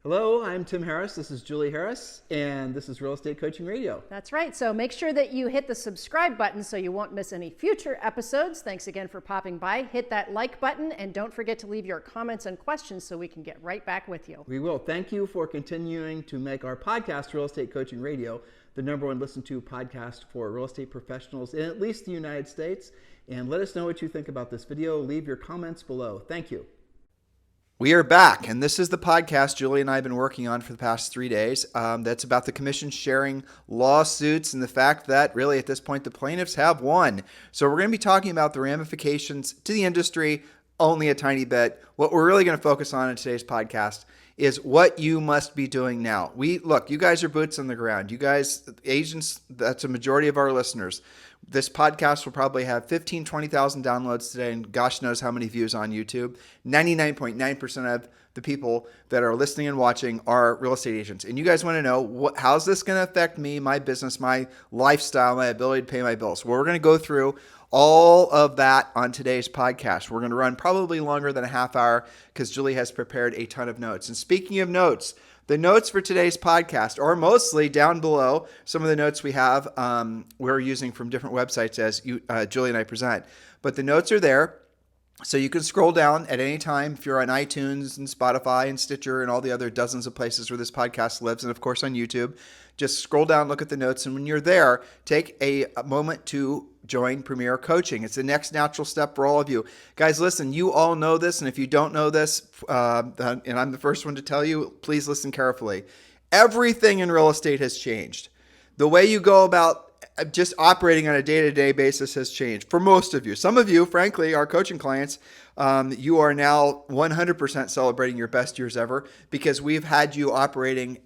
Hello, I'm Tim Harris. This is Julie Harris, and this is Real Estate Coaching Radio. That's right. So make sure that you hit the subscribe button so you won't miss any future episodes. Thanks again for popping by. Hit that like button, and don't forget to leave your comments and questions so we can get right back with you. We will. Thank you for continuing to make our podcast, Real Estate Coaching Radio, the #1 listened to podcast for real estate professionals in at least the United States. And let us know what you think about this video. Leave your comments below. Thank you. We are back, and this is the podcast Julie and I have been working on for the past 3 days. That's about the commission sharing lawsuits and the fact that really at this point the plaintiffs have won. So we're going to be talking about the ramifications to the industry only a tiny bit. What we're really going to focus on in today's podcast is what you must be doing now. Look, you guys are boots on the ground. You guys, agents, that's a majority of our listeners. This podcast will probably have 15, 20,000 downloads today, and gosh knows how many views on YouTube. 99.9% of the people that are listening and watching are real estate agents. And you guys want to know, how's this going to affect me, my business, my lifestyle, my ability to pay my bills? Well, we're going to go through all of that on today's podcast. We're going to run probably longer than a half hour because Julie has prepared a ton of notes. And speaking of notes, the notes for today's podcast are mostly down below. Some of the notes we have we're using from different websites as Julie and I present. But the notes are there. So you can scroll down at any time if you're on iTunes and Spotify and Stitcher and all the other dozens of places where this podcast lives, and of course on YouTube. Just scroll down, look at the notes, and when you're there, take a moment to join Premier Coaching. It's the next natural step for all of you. Guys, listen, you all know this, and if you don't know this, and I'm the first one to tell you, please listen carefully. Everything in real estate has changed. The way you go about just operating on a day-to-day basis has changed for most of you. Some of you, frankly, our coaching clients, you are now 100% celebrating your best years ever because we've had you operating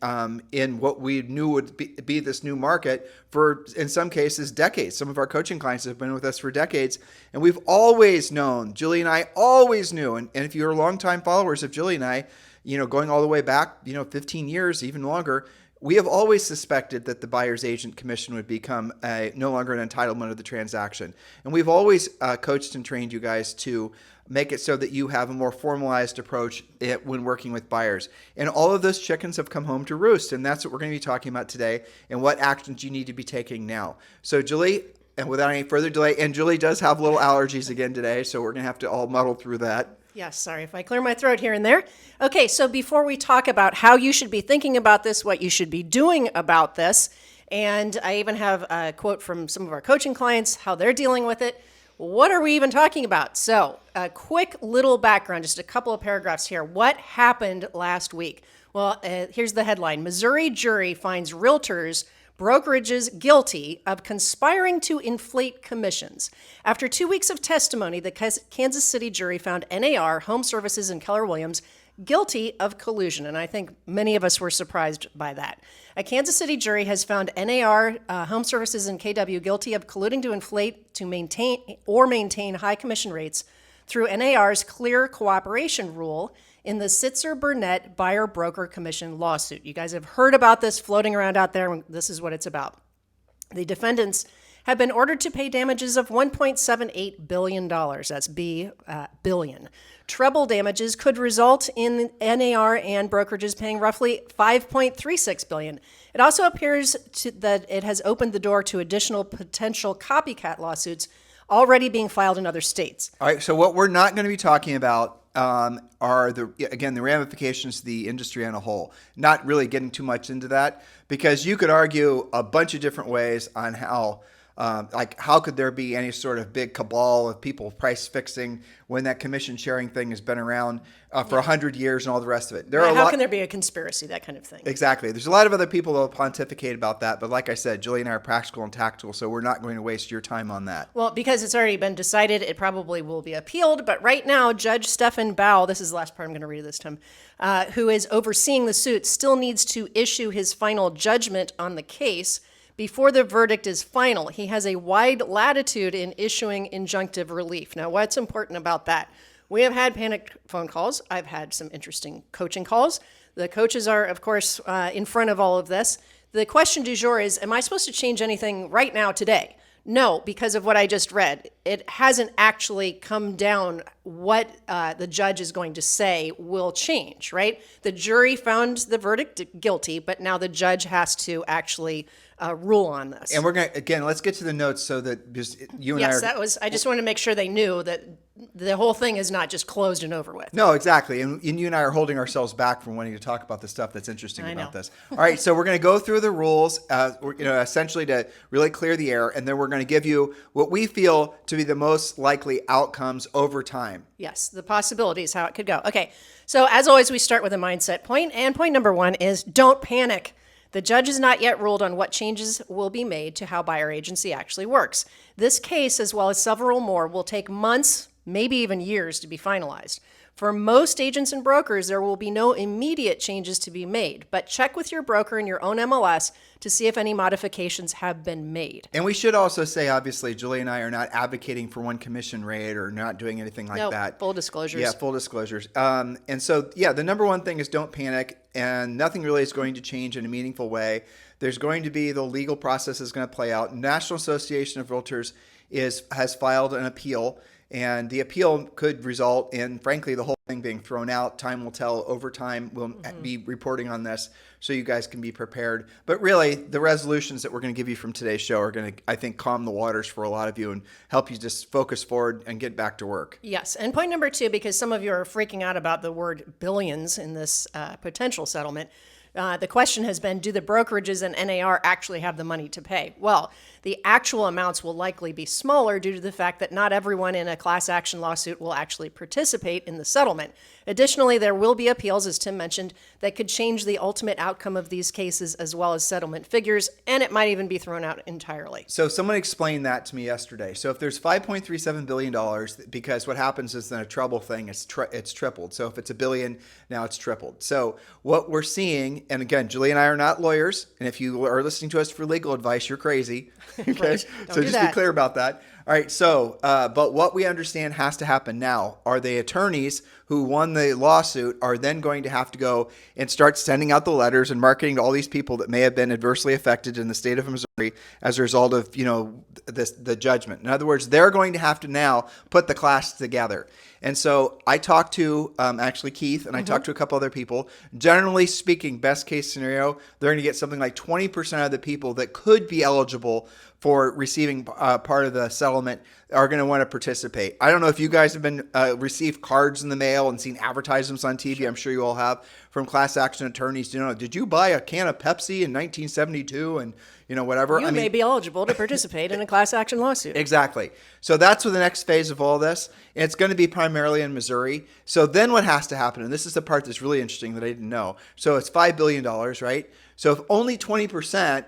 in what we knew would be this new market for, in some cases, decades. Some of our coaching clients have been with us for decades, and we've always known, Julie and I always knew, and if you're longtime followers of Julie and I, going all the way back, 15 years, even longer, we have always suspected that the buyer's agent commission would become no longer an entitlement of the transaction. And we've always coached and trained you guys to make it so that you have a more formalized approach when working with buyers. And all of those chickens have come home to roost. And that's what we're going to be talking about today and what actions you need to be taking now. So Julie, and without any further delay, and Julie does have little allergies again today, so we're going to have to all muddle through that. Yes, sorry if I clear my throat here and there. Okay, so before we talk about how you should be thinking about this, what you should be doing about this, and I even have a quote from some of our coaching clients, how they're dealing with it. What are we even talking about? So a quick little background, just a couple of paragraphs here. What happened last week? Well, here's the headline. Missouri jury finds realtors brokerages guilty of conspiring to inflate commissions. After 2 weeks of testimony, the Kansas City jury found NAR, Home Services, and Keller Williams guilty of collusion, and I think many of us were surprised by that. A Kansas City jury has found NAR, Home Services, and KW guilty of colluding to inflate, to maintain high commission rates through NAR's clear cooperation rule in the Sitzer-Burnett buyer-broker commission lawsuit. You guys have heard about this floating around out there, and this is what it's about. The defendants have been ordered to pay damages of $1.78 billion. That's billion. Treble damages could result in NAR and brokerages paying roughly $5.36 billion. It also appears that it has opened the door to additional potential copycat lawsuits already being filed in other states. All right, so what we're not going to be talking about are the ramifications to the industry on a whole. Not really getting too much into that because you could argue a bunch of different ways on how could there be any sort of big cabal of people price fixing when that commission sharing thing has been around for 100 years and all the rest of it. How can there be a conspiracy, that kind of thing? Exactly. There's a lot of other people that will pontificate about that. But like I said, Julie and I are practical and tactical, so we're not going to waste your time on that. Well, because it's already been decided, it probably will be appealed. But right now, Judge Stephen Bow, this is the last part I'm going to read this time, who is overseeing the suit, still needs to issue his final judgment on the case before the verdict is final. He has a wide latitude in issuing injunctive relief. Now, what's important about that? We have had panicked phone calls. I've had some interesting coaching calls. The coaches are, of course, in front of all of this. The question du jour is, am I supposed to change anything right now today? No, because of what I just read. it hasn't actually come down what the judge is going to say will change, right? The jury found the verdict guilty, but now the judge has to actually rule on this. And we're going to, again, let's get to the notes so that just you and Yes, I are... I just wanted to make sure they knew that the whole thing is not just closed and over with. No, exactly. And you and I are holding ourselves back from wanting to talk about the stuff that's interesting I about know. this. All right, so we're going to go through the rules, essentially to really clear the air, and then we're going to give you what we feel to be the most likely outcomes over time. Yes, the possibilities, how it could go. Okay, so as always, we start with a mindset point, and point number 1 is don't panic. The judge has not yet ruled on what changes will be made to how buyer agency actually works. This case, as well as several more, will take months, maybe even years to be finalized. For most agents and brokers, there will be no immediate changes to be made, but check with your broker and your own MLS to see if any modifications have been made. And we should also say, obviously, Julie and I are not advocating for one commission rate or not doing anything like that. Full disclosures. Yeah, full disclosures. And so, yeah, the number one thing is don't panic, and nothing really is going to change in a meaningful way. There's going to be the legal process is going to play out. National Association of Realtors has filed an appeal, and the appeal could result in, frankly, the whole thing being thrown out. Time will tell. Over time, we'll be reporting on this so you guys can be prepared. But really, the resolutions that we're going to give you from today's show are going to, I think, calm the waters for a lot of you and help you just focus forward and get back to work. Yes. And point number 2, because some of you are freaking out about the word billions in this potential settlement, the question has been, do the brokerages and NAR actually have the money to pay? Well, the actual amounts will likely be smaller due to the fact that not everyone in a class action lawsuit will actually participate in the settlement. Additionally, there will be appeals, as Tim mentioned, that could change the ultimate outcome of these cases as well as settlement figures, and it might even be thrown out entirely. So someone explained that to me yesterday. So if there's $5.37 billion, because what happens is in a treble thing, it's tripled. So if it's $1 billion, now it's tripled. So what we're seeing, and again, Julie and I are not lawyers, and if you are listening to us for legal advice, you're crazy. Okay? Right. So just be clear about that. All right. So, but what we understand has to happen now are the attorneys who won the lawsuit are then going to have to go and start sending out the letters and marketing to all these people that may have been adversely affected in the state of Missouri as a result of, the judgment. In other words, they're going to have to now put the class together. And so I talked to actually Keith, and I talked to a couple other people. Generally speaking, best case scenario, they're going to get something like 20% of the people that could be eligible for receiving part of the settlement are going to want to participate. I don't know if you guys have been received cards in the mail and seen advertisements on TV. Sure. I'm sure you all have, from class action attorneys. Did you buy a can of Pepsi in 1972 and whatever? You may be eligible to participate in a class action lawsuit. Exactly. So that's what the next phase of all this. And it's going to be primarily in Missouri. So then what has to happen, and this is the part that's really interesting that I didn't know. So it's $5 billion, right? So if only 20%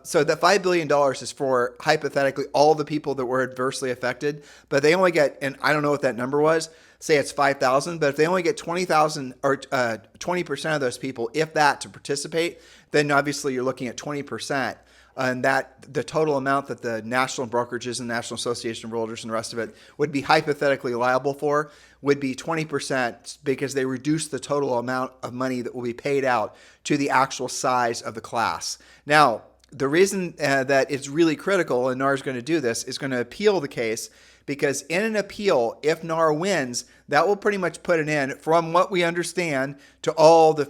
so that $5 billion is for hypothetically all the people that were adversely affected, but they only get, and I don't know what that number was, say it's 5,000, but if they only get 20,000 or 20% of those people, if that, to participate, then obviously you're looking at 20%. And that the total amount that the national brokerages and National Association of Realtors and the rest of it would be hypothetically liable for would be 20%, because they reduce the total amount of money that will be paid out to the actual size of the class. Now, the reason that it's really critical, and NAR is going to do this, is going to appeal the case, because in an appeal, if NAR wins, that will pretty much put an end, from what we understand, to all the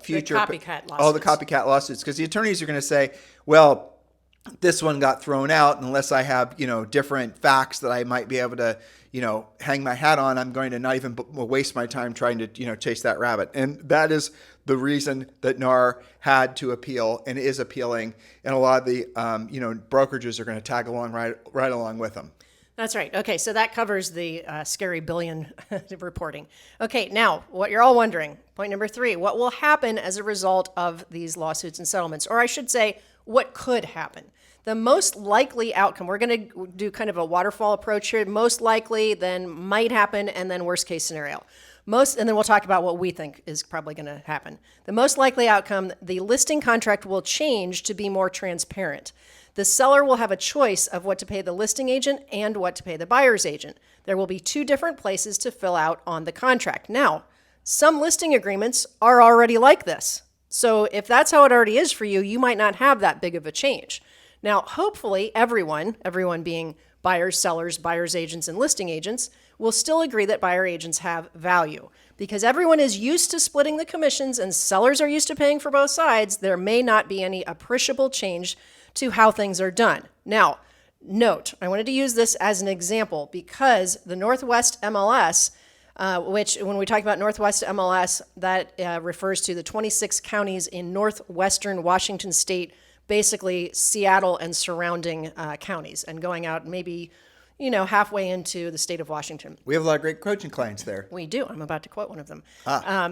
future copycat lawsuits. All the copycat lawsuits, because the attorneys are going to say, well, this one got thrown out, unless I have, different facts that I might be able to, hang my hat on, I'm going to not even waste my time trying to, chase that rabbit. And that is the reason that NAR had to appeal and is appealing. And a lot of the, brokerages are going to tag along right along with them. That's right. Okay, so that covers the scary billion reporting. Okay, now, what you're all wondering, point number 3, what will happen as a result of these lawsuits and settlements? Or I should say, what could happen? The most likely outcome, we're going to do kind of a waterfall approach here, most likely, then might happen, and then worst case scenario. And then we'll talk about what we think is probably going to happen. The most likely outcome, the listing contract will change to be more transparent. The seller will have a choice of what to pay the listing agent and what to pay the buyer's agent. There will be 2 different places to fill out on the contract. Now, some listing agreements are already like this. So if that's how it already is for you, you might not have that big of a change. Now, hopefully everyone being buyers, sellers, buyers agents, and listing agents, will still agree that buyer agents have value. Because everyone is used to splitting the commissions and sellers are used to paying for both sides, there may not be any appreciable change to how things are done. Now, note, I wanted to use this as an example because the Northwest MLS, which when we talk about Northwest MLS, that refers to the 26 counties in northwestern Washington state, basically Seattle and surrounding counties, and going out maybe halfway into the state of Washington. We have a lot of great coaching clients there. We do. I'm about to quote one of them.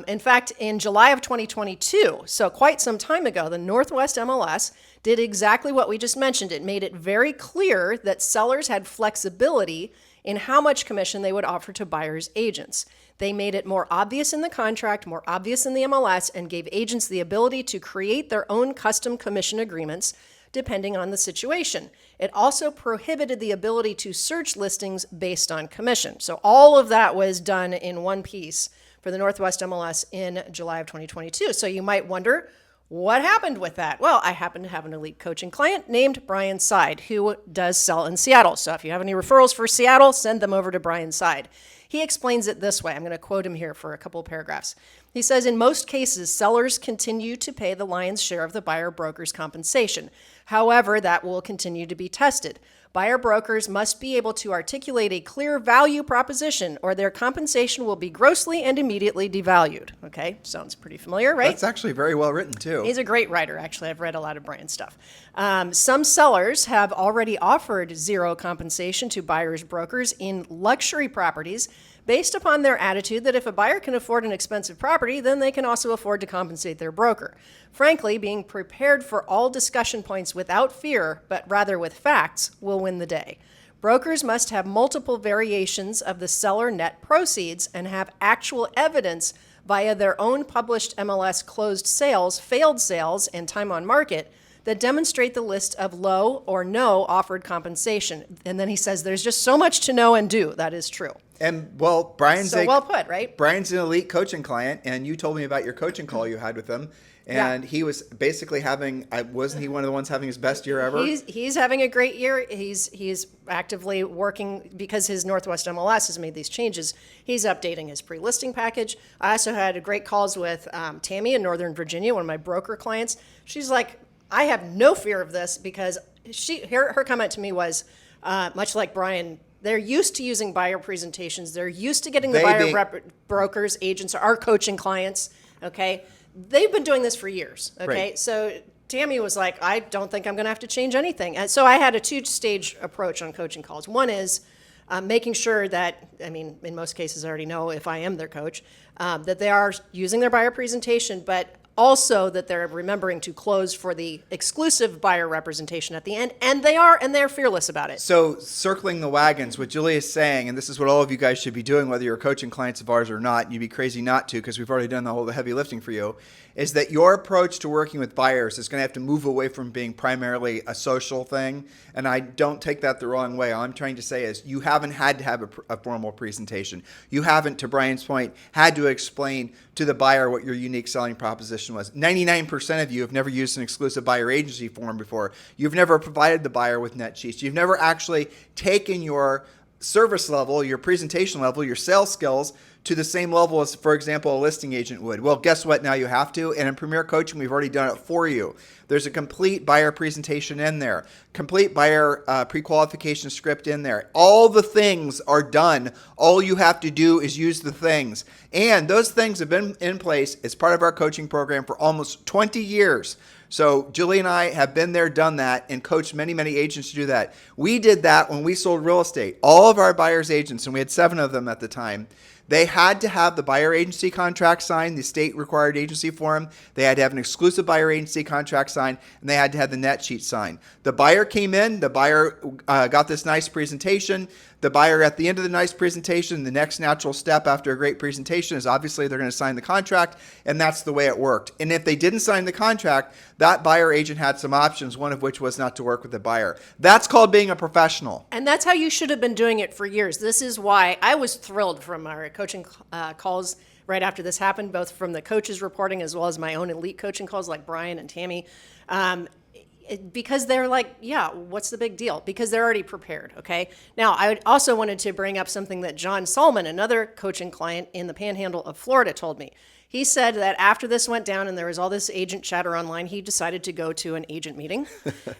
In fact, in July of 2022, so quite some time ago, the Northwest MLS did exactly what we just mentioned. It made it very clear that sellers had flexibility in how much commission they would offer to buyers' agents. They made it more obvious in the contract, more obvious in the MLS, and gave agents the ability to create their own custom commission agreements depending on the situation. It also prohibited the ability to search listings based on commission. So all of that was done in one piece for the Northwest MLS in July of 2022. So you might wonder, what happened with that? Well, I happen to have an elite coaching client named Brian Side, who does sell in Seattle. So if you have any referrals for Seattle, send them over to Brian Side. He explains it this way. I'm going to quote him here for a couple of paragraphs. He says, in most cases, sellers continue to pay the lion's share of the buyer broker's compensation. However, that will continue to be tested. Buyer brokers must be able to articulate a clear value proposition or their compensation will be grossly and immediately devalued. Okay, sounds pretty familiar, right? That's actually very well written too. He's a great writer, actually. I've read a lot of Brian's stuff. Some sellers have already offered zero compensation to buyers brokers in luxury properties based upon their attitude that if a buyer can afford an expensive property, then they can also afford to compensate their broker. Frankly, being prepared for all discussion points without fear, but rather with facts, will win the day. Brokers must have multiple variations of the seller net proceeds and have actual evidence via their own published MLS closed sales, failed sales, and time on market that demonstrate the list of low or no offered compensation. And then he says there's just so much to know and do. That is true. And well, Brian's well put, right? Brian's an elite coaching client, and you told me about your coaching call you had with him. And he was basically having, wasn't he one of the ones having his best year ever? He's having a great year. He's actively working because his Northwest MLS has made these changes. He's updating his pre-listing package. I also had great calls with Tammy in Northern Virginia, one of my broker clients. She's like, I have no fear of this because her comment to me was, much like Brian, they're used to using buyer presentations. They're used to getting the brokers, agents, our coaching clients, okay? They've been doing this for years, okay? Right. So Tammy was like, I don't think I'm going to have to change anything. And so I had a two-stage approach on coaching calls. One is making sure that, in most cases I already know if I am their coach, that they are using their buyer presentation, but also that they're remembering to close for the exclusive buyer representation at the end, and they're fearless about it. So circling the wagons, what Julie is saying, and this is what all of you guys should be doing, whether you're coaching clients of ours or not, you'd be crazy not to because we've already done the heavy lifting for you, is that your approach to working with buyers is going to have to move away from being primarily a social thing. And I don't take that the wrong way. All I'm trying to say is you haven't had to have a formal presentation. You haven't, to Brian's point, had to explain to the buyer what your unique selling proposition was. 99% of you have never used an exclusive buyer agency form before. You've never provided the buyer with net sheets. You've never actually taken your service level, your presentation level, your sales skills to the same level as, for example, a listing agent would. Well, guess what? Now you have to. And in Premier Coaching, we've already done it for you. There's a complete buyer presentation in there, complete buyer pre-qualification script in there. All the things are done. All you have to do is use the things. And those things have been in place as part of our coaching program for almost 20 years. So Julie and I have been there, done that, and coached many, many agents to do that. We did that when we sold real estate. All of our buyers agents, and we had 7 of them at the time, they had to have the buyer agency contract signed, the state required agency form. They had to have an exclusive buyer agency contract signed, and they had to have the net sheet signed. The buyer came in, the buyer got this nice presentation. The buyer, at the end of the nice presentation, the next natural step after a great presentation is obviously they're going to sign the contract, and that's the way it worked. And if they didn't sign the contract, that buyer agent had some options, one of which was not to work with the buyer. That's called being a professional. And that's how you should have been doing it for years. This is why I was thrilled from our coaching calls right after this happened, both from the coaches reporting as well as my own elite coaching calls like Brian and Tammy. because they're like, yeah, what's the big deal? Because they're already prepared, okay? Now, I also wanted to bring up something that John Solomon, another coaching client in the Panhandle of Florida, told me. He said that after this went down and there was all this agent chatter online, he decided to go to an agent meeting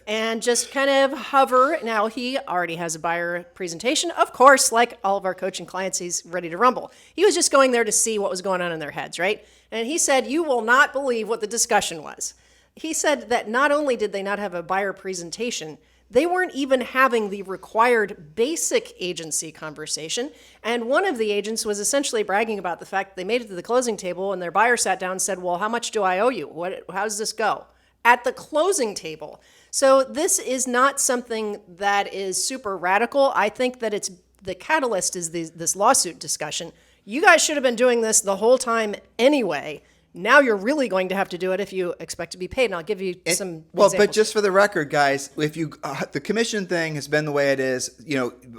and just kind of hover. Now, he already has a buyer presentation. Of course, like all of our coaching clients, he's ready to rumble. He was just going there to see what was going on in their heads, right? And he said, you will not believe what the discussion was. He said that not only did they not have a buyer presentation, they weren't even having the required basic agency conversation. And one of the agents was essentially bragging about the fact that they made it to the closing table and their buyer sat down and said, well, how much do I owe you? How does this go? At the closing table. So this is not something that is super radical. I think that it's the catalyst is this lawsuit discussion. You guys should have been doing this the whole time anyway. Now you're really going to have to do it if you expect to be paid. And I'll give you some Well, examples. but just for the record, guys, if you the commission thing has been the way it is,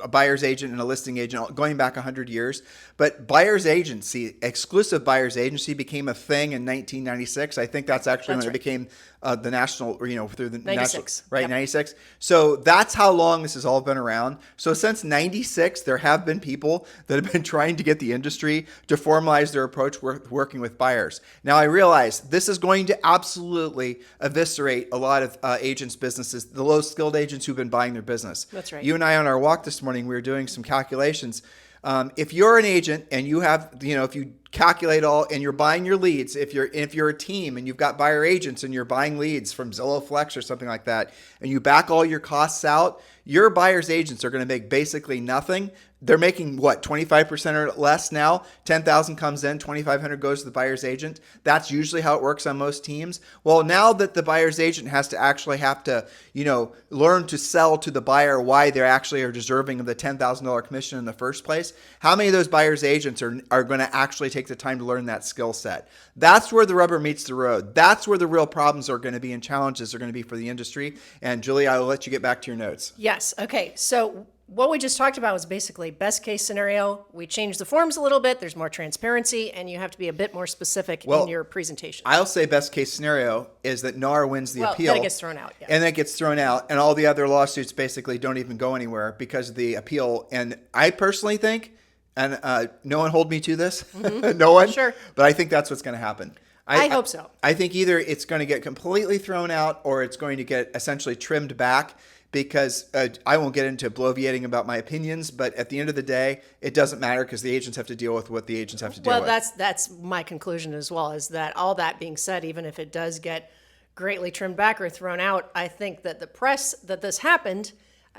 a buyer's agent and a listing agent going back 100 years. But buyer's agency, exclusive buyer's agency, became a thing in 1996. I think that's actually when it became the national, through the 96. National, right? Yep. 96. So that's how long this has all been around. So since 96, there have been people that have been trying to get the industry to formalize their approach working with buyers. Now, I realize this is going to absolutely eviscerate a lot of agents' businesses, the low-skilled agents who've been buying their business. That's right. You and I on our walk this morning, we were doing some calculations. If you're an agent and you have, if you calculate all and you're buying your leads, if you're a team and you've got buyer agents and you're buying leads from Zillow Flex or something like that, and you back all your costs out, your buyer's agents are going to make basically nothing. They're making what, 25% or less now? 10,000 comes in, 2,500 goes to the buyer's agent. That's usually how it works on most teams. Well, now that the buyer's agent has to learn to sell to the buyer why they actually are deserving of the $10,000 commission in the first place, how many of those buyer's agents are going to actually take the time to learn that skill set? That's where the rubber meets the road. That's where the real problems are going to be and challenges are going to be for the industry. And Julie, I will let you get back to your notes. Yes. Okay. So what we just talked about was basically best case scenario. We changed the forms a little bit. There's more transparency, and you have to be a bit more specific in your presentation. I'll say best case scenario is that NAR wins the appeal. Then it gets thrown out. Yeah. And then it gets thrown out, and all the other lawsuits basically don't even go anywhere because of the appeal. And I personally think, and no one hold me to this, no one, Sure. but I think that's what's going to happen. I hope so. I think either it's going to get completely thrown out or it's going to get essentially trimmed back. Because I won't get into bloviating about my opinions, but at the end of the day, it doesn't matter because the agents have to deal with what the agents have to deal with. Well, that's my conclusion as well, is that all that being said, even if it does get greatly trimmed back or thrown out, I think that the press that this happened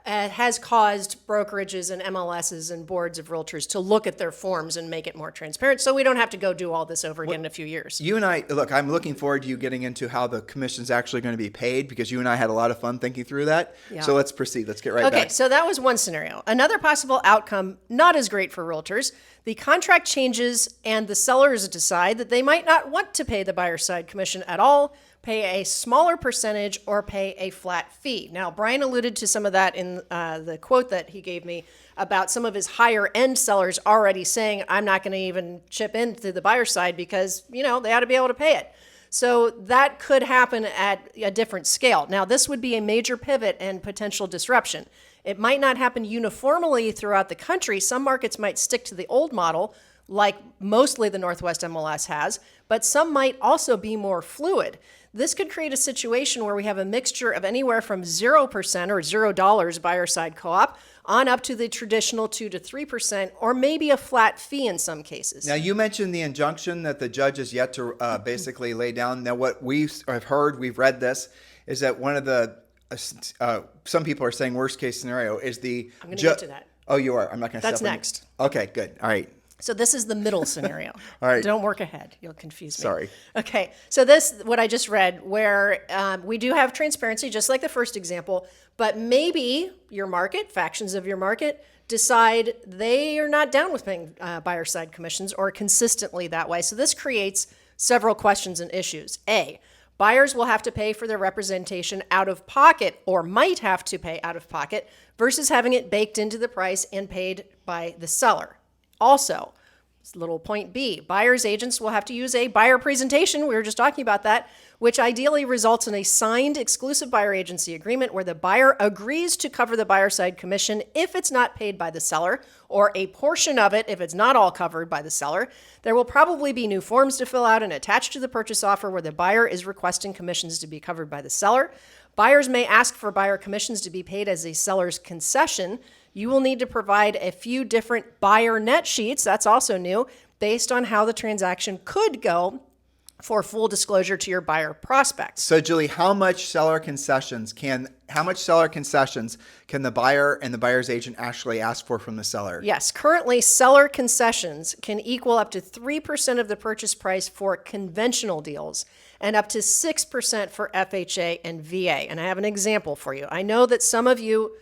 has caused brokerages and MLSs and boards of realtors to look at their forms and make it more transparent so we don't have to go do all this over again in a few years. You and I, look, I'm looking forward to you getting into how the commission's actually going to be paid because you and I had a lot of fun thinking through that. Yeah. So let's proceed. Let's get right back. Okay, so that was one scenario. Another possible outcome, not as great for realtors, the contract changes and the sellers decide that they might not want to pay the buyer side commission at all, pay a smaller percentage, or pay a flat fee. Now, Brian alluded to some of that in the quote that he gave me about some of his higher end sellers already saying, I'm not going to even chip in to the buyer side because, they ought to be able to pay it. So that could happen at a different scale. Now, this would be a major pivot and potential disruption. It might not happen uniformly throughout the country. Some markets might stick to the old model, like mostly the Northwest MLS has, but some might also be more fluid. This could create a situation where we have a mixture of anywhere from 0% or $0 buyer side co-op on up to the traditional 2 to 3%, or maybe a flat fee in some cases. Now, you mentioned the injunction that the judge has yet to basically lay down. Now, what we've heard, we've read this, is that one of the, some people are saying worst case scenario is the... I'm going to get to that. Oh, you are? I'm not going to... That's next. Okay, good. All right. So this is the middle scenario. All right. Don't work ahead. You'll confuse me. Sorry. Okay. So this, what I just read, where we do have transparency, just like the first example, but maybe your market, factions of your market, decide they are not down with paying buyer side commissions or consistently that way. So this creates several questions and issues. A, buyers will have to pay for their representation out of pocket or might have to pay out of pocket versus having it baked into the price and paid by the seller. Also, Little point B, buyer's agents will have to use a buyer presentation, we were just talking about that, which ideally results in a signed exclusive buyer agency agreement where the buyer agrees to cover the buyer side commission if it's not paid by the seller, or a portion of it if it's not all covered by the seller. There will probably be new forms to fill out and attach to the purchase offer where the buyer is requesting commissions to be covered by the seller. Buyers may ask for buyer commissions to be paid as a seller's concession. You will need to provide a few different buyer net sheets, that's also new, based on how the transaction could go for full disclosure to your buyer prospects. So Julie, how much seller concessions can the buyer and the buyer's agent actually ask for from the seller? Yes, currently seller concessions can equal up to 3% of the purchase price for conventional deals and up to 6% for FHA and VA. And I have an example for you. I know that some of you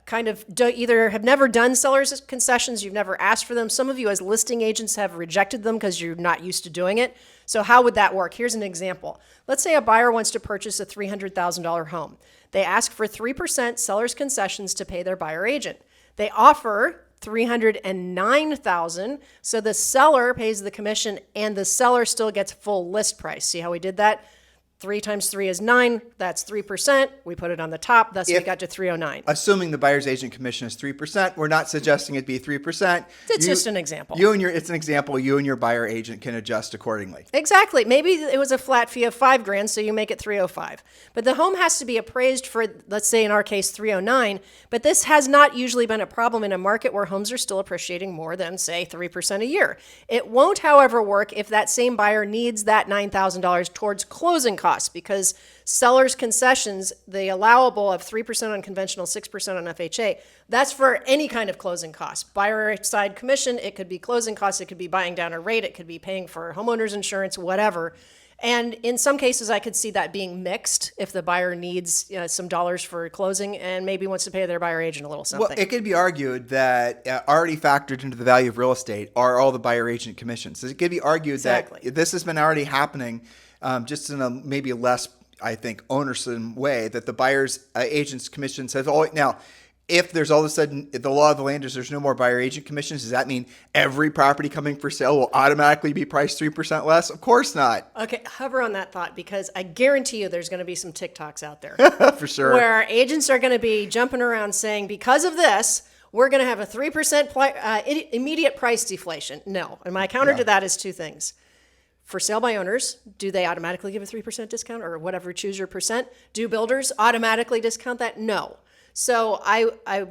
kind of either have never done seller's concessions, you've never asked for them. Some of you as listing agents have rejected them because you're not used to doing it. So how would that work? Here's an example. Let's say a buyer wants to purchase a $300,000 home. They ask for 3% seller's concessions to pay their buyer agent. They offer $309,000, so the seller pays the commission and the seller still gets full list price. See how we did that? 3 times 3 is 9. That's 3%. We put it on the top. Thus, we got to 309. Assuming the buyer's agent commission is 3%, we're not suggesting it be 3%. It's just an example. It's an example. You and your buyer agent can adjust accordingly. Exactly. Maybe it was a flat fee of $5,000, so you make it 305. But the home has to be appraised for, let's say in our case, 309. But this has not usually been a problem in a market where homes are still appreciating more than, say, 3% a year. It won't, however, work if that same buyer needs that $9,000 towards closing costs, because seller's concessions, the allowable of 3% on conventional, 6% on FHA, that's for any kind of closing cost. Buyer side commission, it could be closing costs, it could be buying down a rate, it could be paying for homeowner's insurance, whatever. And in some cases, I could see that being mixed if the buyer needs some dollars for closing and maybe wants to pay their buyer agent a little something. Well, it could be argued that already factored into the value of real estate are all the buyer agent commissions. It could be argued that this has been already happening just in a maybe less, I think, onersome way, that the buyer's agent's commissions have always... Now, if there's all of a sudden, the law of the land is there's no more buyer agent commissions, does that mean every property coming for sale will automatically be priced 3% less? Of course not. Okay, hover on that thought, because I guarantee you there's going to be some TikToks out there. For sure. Where agents are going to be jumping around saying, because of this, we're going to have a 3% immediate price deflation. No. And my counter to that is two things. For sale by owners, do they automatically give a 3% discount or whatever, choose your percent? Do builders automatically discount that? No. So I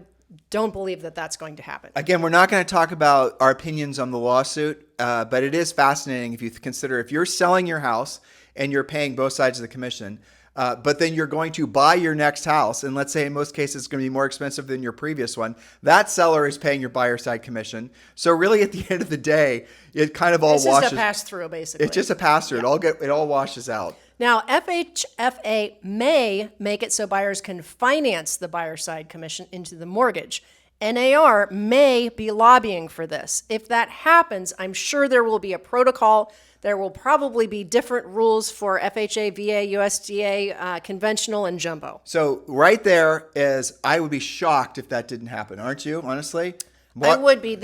don't believe that that's going to happen. Again, we're not going to talk about our opinions on the lawsuit, but it is fascinating if you consider if you're selling your house and you're paying both sides of the commission, but then you're going to buy your next house, and let's say in most cases it's going to be more expensive than your previous one, that seller is paying your buyer side commission. So really at the end of the day, it kind of all washes. It's just a pass-through, basically. It's just a pass-through. Yeah. It all washes out. Now, FHFA may make it so buyers can finance the buyer side commission into the mortgage. NAR may be lobbying for this. If that happens, I'm sure there will be a protocol. There will probably be different rules for FHA, VA, USDA, conventional, and jumbo. So right there is, I would be shocked if that didn't happen, aren't you, honestly? I would be.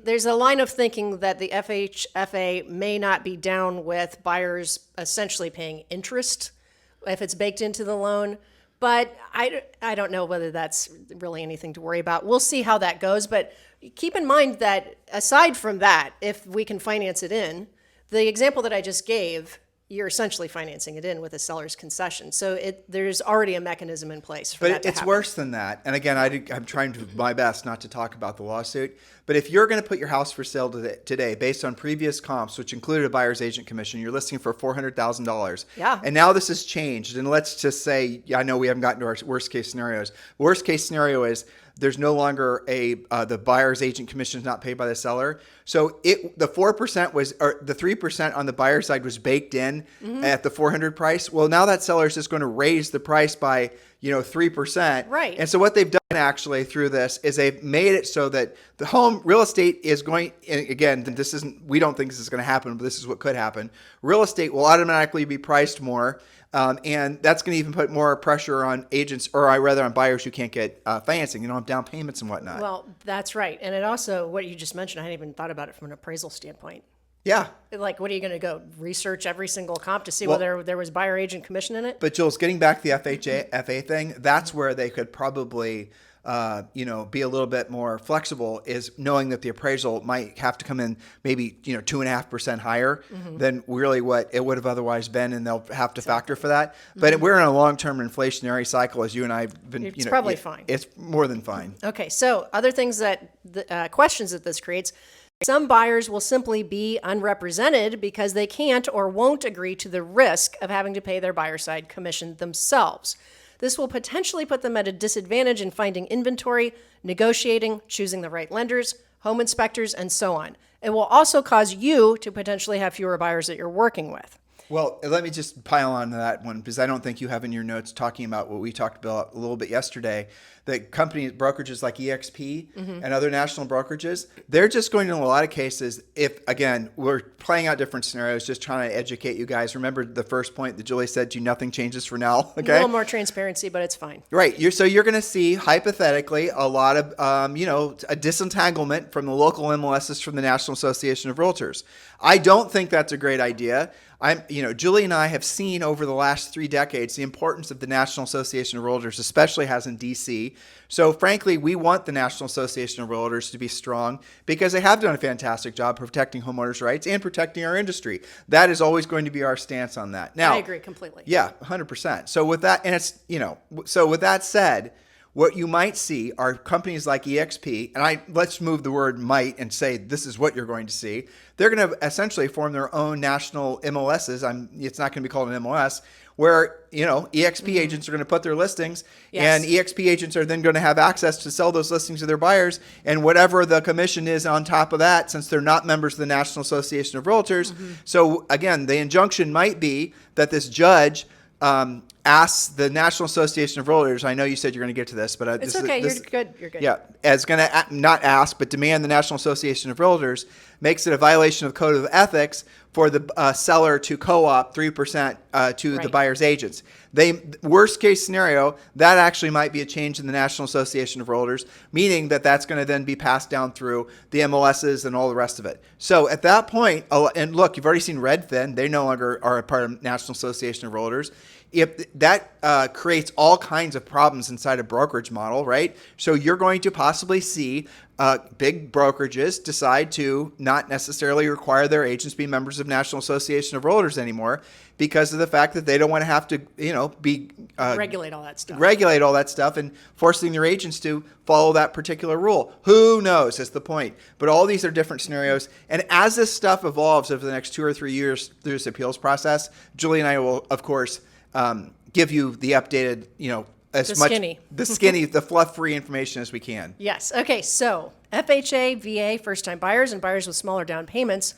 There's a line of thinking that the FHFA may not be down with buyers essentially paying interest if it's baked into the loan. But I don't know whether that's really anything to worry about. We'll see how that goes. But keep in mind that aside from that, if we can finance it in, the example that I just gave, you're essentially financing it in with a seller's concession. So there's already a mechanism in place for that to happen. But it's worse than that. And again, I'm trying to do my best not to talk about the lawsuit. But if you're going to put your house for sale today based on previous comps, which included a buyer's agent commission, you're listing for $400,000. Yeah. And now this has changed. And let's just say, I know we haven't gotten to our worst case scenarios. Worst case scenario is there's no longer the buyer's agent commission is not paid by the seller. So the 4% was, or the 3% on the buyer side was baked in at the 400 price. Well, now that seller is just going to raise the price by 3%. Right. And so what they've done actually through this is they've made it so that the home real estate is going, and again, we don't think this is going to happen, but this is what could happen. Real estate will automatically be priced more. And that's going to even put more pressure on agents, or rather on buyers who can't get financing. On down payments and whatnot. Well, that's right. And it also, what you just mentioned, I hadn't even thought about it from an appraisal standpoint. Yeah. Like, what are you going to go research every single comp to see whether there was buyer agent commission in it? But Jules, getting back to the FA thing, that's where they could probably, be a little bit more flexible, is knowing that the appraisal might have to come in maybe, 2.5% higher than really what it would have otherwise been. And they'll have to factor for that. But we're in a long-term inflationary cycle, as you and I have been, It's probably fine. It's more than fine. Okay. So other things questions that this creates. Some buyers will simply be unrepresented because they can't or won't agree to the risk of having to pay their buyer side commission themselves. This will potentially put them at a disadvantage in finding inventory, negotiating, choosing the right lenders, home inspectors, and so on. It will also cause you to potentially have fewer buyers that you're working with. Well, let me just pile on to that one, because I don't think you have in your notes talking about what we talked about a little bit yesterday, that companies, brokerages like EXP and other national brokerages, they're just going to, in a lot of cases, if, again, we're playing out different scenarios, just trying to educate you guys. Remember the first point that Julie said to you, nothing changes for now, okay? A little more transparency, but it's fine. Right. So you're going to see, hypothetically, a lot of, a disentanglement from the local MLSs from the National Association of Realtors. I don't think that's a great idea. Julie and I have seen over the last 3 decades the importance of the National Association of Realtors, especially has in DC. So frankly, we want the National Association of Realtors to be strong because they have done a fantastic job protecting homeowners' rights and protecting our industry. That is always going to be our stance on that. Now, I agree completely. Yeah, 100%. So with that, and it's, so with that said, what you might see are companies like EXP, and let's move the word might and say this is what you're going to see. They're going to essentially form their own national MLSs. It's not going to be called an MLS, where EXP agents are going to put their listings, and EXP agents are then going to have access to sell those listings to their buyers, and whatever the commission is on top of that, since they're not members of the National Association of Realtors. So again, the injunction might be that this judge asks the National Association of Realtors, I know you said you're going to get to this, but it's okay. You're good. You're good. Yeah, as going to not ask, but demand the National Association of Realtors makes it a violation of Code of Ethics for the seller to co-op 3% to the buyer's agents. Worst case scenario, that actually might be a change in the National Association of Realtors, meaning that that's going to then be passed down through the MLSs and all the rest of it. So at that point, and look, you've already seen Redfin, they no longer are a part of National Association of Realtors. If that creates all kinds of problems inside a brokerage model, right? So you're going to possibly see big brokerages decide to not necessarily require their agents be members of National Association of Realtors anymore because of the fact that they don't want to have to, regulate all that stuff. And forcing their agents to follow that particular rule. Who knows is the point. But all these are different scenarios. And as this stuff evolves over the next 2 or 3 years through this appeals process, Julie and I will, of course, give you the updated, the fluff-free information as we can. Yes. Okay. So FHA, VA, first-time buyers, and buyers with smaller down payments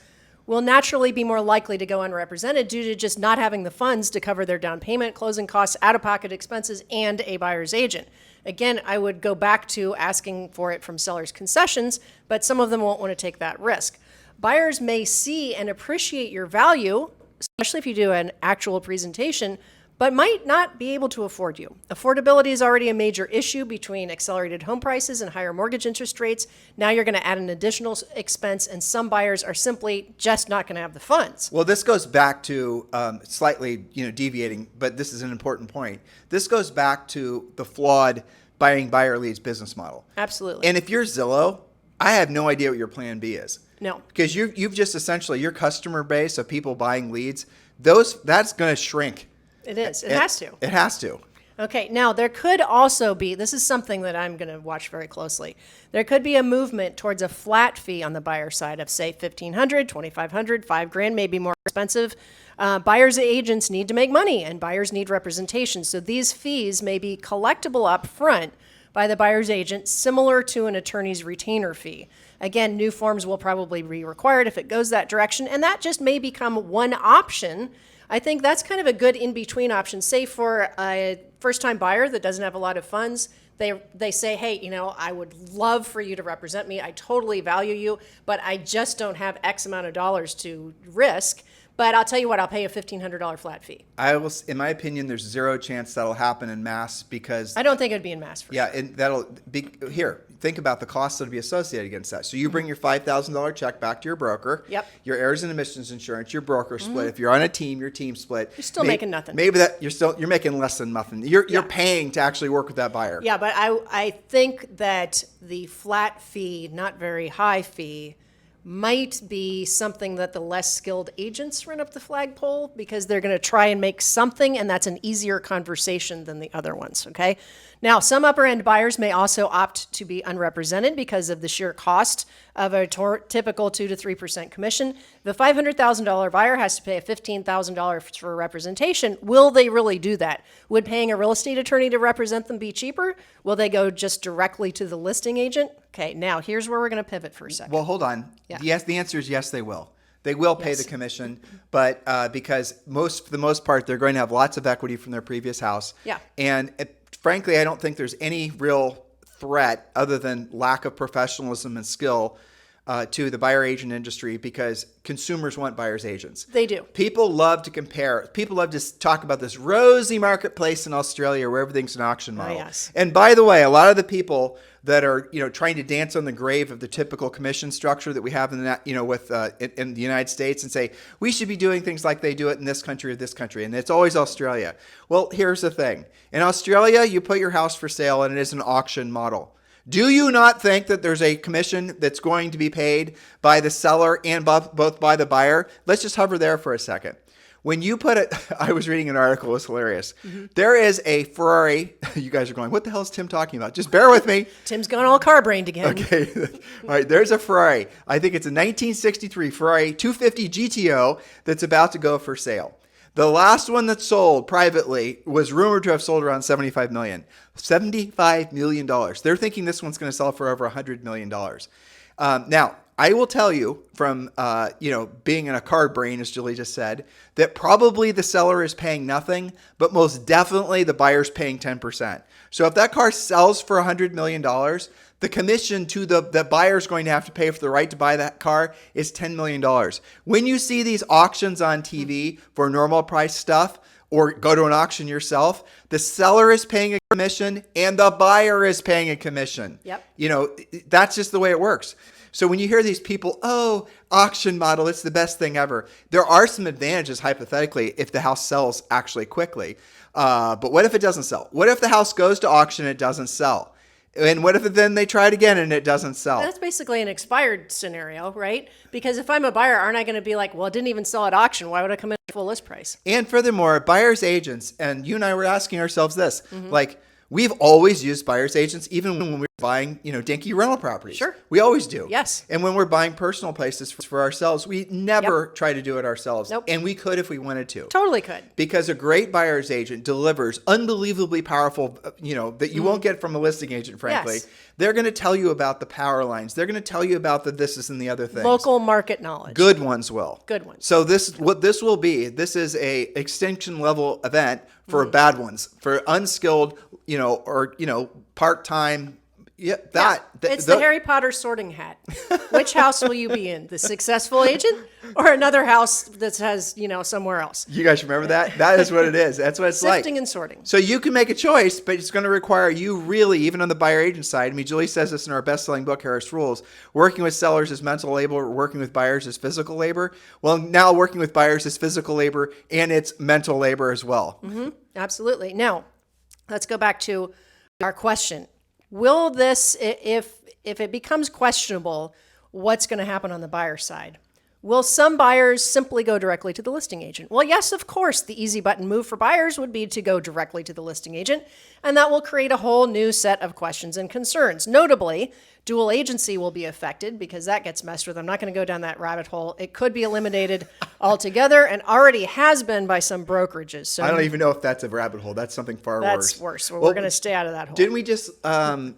will naturally be more likely to go unrepresented due to just not having the funds to cover their down payment, closing costs, out-of-pocket expenses, and a buyer's agent. Again, I would go back to asking for it from sellers' concessions, but some of them won't want to take that risk. Buyers may see and appreciate your value, especially if you do an actual presentation, but might not be able to afford you. Affordability is already a major issue between accelerated home prices and higher mortgage interest rates. Now you're going to add an additional expense, and some buyers are simply just not going to have the funds. Well, this goes back to slightly, deviating, but this is an important point. This goes back to the flawed buying buyer leads business model. Absolutely. And if you're Zillow, I have no idea what your plan B is. No. Because you've just essentially, your customer base of people buying leads, that's going to shrink. It is. It has to. It has to. Okay. Now, there could also be, this is something that I'm going to watch very closely. There could be a movement towards a flat fee on the buyer side of, say, $1,500, $2,500, $5,000, maybe more expensive. Buyers agents need to make money, and buyers need representation. So these fees may be collectible up front by the buyer's agent, similar to an attorney's retainer fee. Again, new forms will probably be required if it goes that direction, and that just may become one option. I think that's kind of a good in-between option. Say for a first-time buyer that doesn't have a lot of funds, they say, hey, I would love for you to represent me. I totally value you, but I just don't have X amount of dollars to risk. But I'll tell you what, I'll pay a $1,500 flat fee. In my opinion, there's zero chance that'll happen in mass because I don't think it'd be in mass for sure. and that'll be here. Think about the costs that'll be associated against that. So you bring your $5,000 check back to your broker. Yep. Your errors and omissions insurance, your broker split. If you're on a team, your team split. You're still making nothing. Maybe that you're making less than nothing. You're paying to actually work with that buyer. Yeah, but I think that the flat fee, not very high fee, might be something that the less skilled agents run up the flagpole because they're going to try and make something, and that's an easier conversation than the other ones, okay? Now, some upper end buyers may also opt to be unrepresented because of the sheer cost of a typical 2 to 3% commission. The $500,000 buyer has to pay a $15,000 for representation. Will they really do that? Would paying a real estate attorney to represent them be cheaper? Will they go just directly to the listing agent? Okay, now here's where we're going to pivot for a second. Well, hold on. Yeah. Yes, the answer is yes, they will. They will pay the commission, but because for the most part, they're going to have lots of equity from their previous house. Yeah. And frankly, I don't think there's any real threat other than lack of professionalism and skill to the buyer agent industry because consumers want buyers agents. They do. People love to compare. People love to talk about this rosy marketplace in Australia where everything's an auction model. yes. And by the way, a lot of the people that are trying to dance on the grave of the typical commission structure that we have in the in the United States and say we should be doing things like they do it in this country or this country, and it's always Australia. Well, here's the thing: in Australia, you put your house for sale, and it is an auction model. Do you not think that there's a commission that's going to be paid by the seller and both by the buyer? Let's just hover there for a second. When you put it, I was reading an article, it was hilarious. There is a Ferrari. You guys are going, what the hell is Tim talking about? Just bear with me. Tim's gone all car-brained again. Okay. All right. There's a Ferrari. I think it's a 1963 Ferrari 250 GTO that's about to go for sale. The last one that sold privately was rumored to have sold around $75 million. $75 million. They're thinking this one's going to sell for over $100 million. Now, I will tell you from, being in a card brain, as Julie just said, that probably the seller is paying nothing, but most definitely the buyer's paying 10%. So if that car sells for $100 million, the commission to the buyer's going to have to pay for the right to buy that car is $10 million. When you see these auctions on TV for normal price stuff, or go to an auction yourself, the seller is paying a commission and the buyer is paying a commission. Yep. That's just the way it works. So when you hear these people, auction model, it's the best thing ever. There are some advantages, hypothetically, if the house sells actually quickly. But what if it doesn't sell? What if the house goes to auction and it doesn't sell? And what if then they try it again and it doesn't sell? That's basically an expired scenario, right? Because if I'm a buyer, aren't I going to be like, well, it didn't even sell at auction. Why would I come in at full list price? And furthermore, buyer's agents, and you and I were asking ourselves this, like, we've always used buyer's agents, even when we're buying, dinky rental properties. Sure. We always do. Yes. And when we're buying personal places for ourselves, we never try to do it ourselves. Nope. And we could if we wanted to. Totally could. Because a great buyer's agent delivers unbelievably powerful, that you won't get from a listing agent, frankly. Yes. They're going to tell you about the power lines. They're going to tell you about the this and the other things. Local market knowledge. Good ones will. Good ones. So what this will be, this is a extinction level event for bad ones, for unskilled, part-time. It's the Harry Potter sorting hat. Which house will you be in? The successful agent or another house that has, somewhere else? You guys remember that? That is what it is. That's what it's like. Sifting and sorting. So you can make a choice, but it's going to require you really, even on the buyer agent side. I mean, Julie says this in our best-selling book, Harris Rules. Working with sellers is mental labor. Working with buyers is physical labor. Well, now working with buyers is physical labor and it's mental labor as well. Mm-hmm. Absolutely. Now, let's go back to our question. Will this, if it becomes questionable, what's going to happen on the buyer side? Will some buyers simply go directly to the listing agent? Well, yes, of course. The easy button move for buyers would be to go directly to the listing agent, and that will create a whole new set of questions and concerns. Notably, dual agency will be affected because that gets messed with. I'm not going to go down that rabbit hole. It could be eliminated altogether and already has been by some brokerages. So I don't even know if that's a rabbit hole. That's something far worse. That's worse. Well, we're going to stay out of that hole. Didn't we just